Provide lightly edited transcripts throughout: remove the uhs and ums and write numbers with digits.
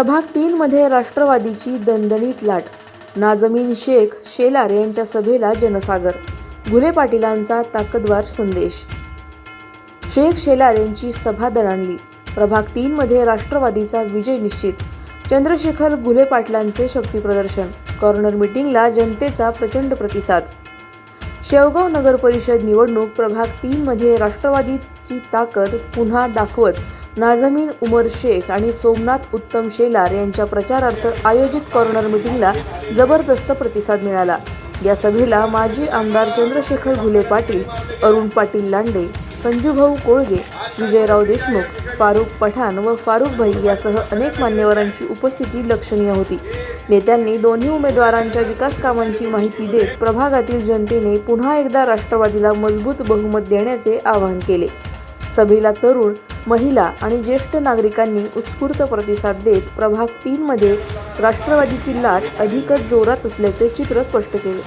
प्रभाग 3 मध्ये राष्ट्रवादीची दणदणीत लाट। नाजमीन शेख शेलार यांच्या सभेला जनसागर। घुले पाटीलांचा ताकदवार संदेश। शेख शेलार यांची सभा दणाणली। प्रभाग 3 मध्ये राष्ट्रवादीचा विजय निश्चित। चंद्रशेखर घुले पाटलांचे शक्ती प्रदर्शन। कॉर्नर मीटिंगला जनतेचा प्रचंड प्रतिसाद। शेवगाव नगर परिषद निवडणूक प्रभाग 3 मध्ये राष्ट्रवादीची ताकद पुन्हा दाखवत नाजमीन उमर शेख आणि सोमनाथ उत्तम शेलार यांच्या प्रचारार्थ आयोजित कॉर्नर मीटिंगला जबरदस्त प्रतिसाद मिळाला। या सभेला माजी आमदार चंद्रशेखर घुले पाटील, अरुण पाटील लांडे, संजूभाऊ कोळगे, विजयराव देशमुख, फारुख पठाण व फारुख भाई यासह अनेक मान्यवरांची उपस्थिती लक्षणीय होती। नेत्यांनी दोन्ही उमेदवारांच्या विकास कामांची माहिती देत प्रभागातील जनतेने पुन्हा एकदा राष्ट्रवादीला मजबूत बहुमत देण्याचे आवाहन केले। सभेला तरुण, महिला आणि ज्येष्ठ नागरिकांनी उत्स्फूर्त प्रतिसाद देत प्रभाग 3 मध्ये राष्ट्रवादीची लाट अधिकच जोरात असल्याचे चित्र स्पष्ट केले।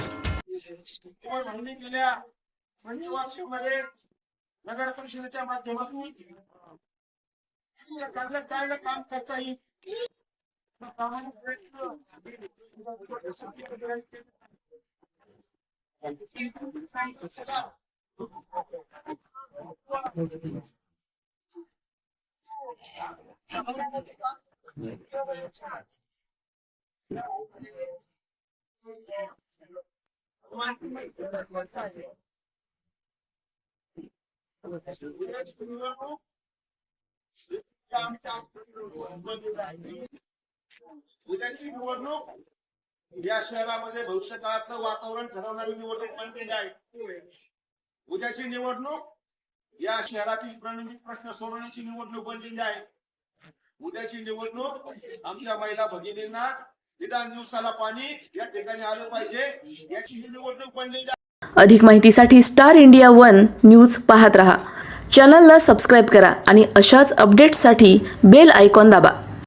नगर परिषदेच्या माध्यमातून चांगलं काम करता येईल उद्याची निवडणूक या शहरामध्ये भविष्यकाळातलं वातावरण ठरवणारी निवडणूक बनलेली आहे। उद्याची निवडणूक या शहरातील प्रलंबित प्रश्न सोडवण्याची निवडणूक बनलेली आहे। उद्याची निवडणूक आमच्या महिला भगिनींना निदान दिवसाला पाणी या ठिकाणी आलं पाहिजे याची ही निवडणूक बनलेली आहे। अधिक माहितीसाठी स्टार इंडिया 1 न्यूज पाहत रहा। चॅनलला सबस्क्राइब करा आणि अशाच अपडेट्ससाठी बेल आयकॉन दाबा।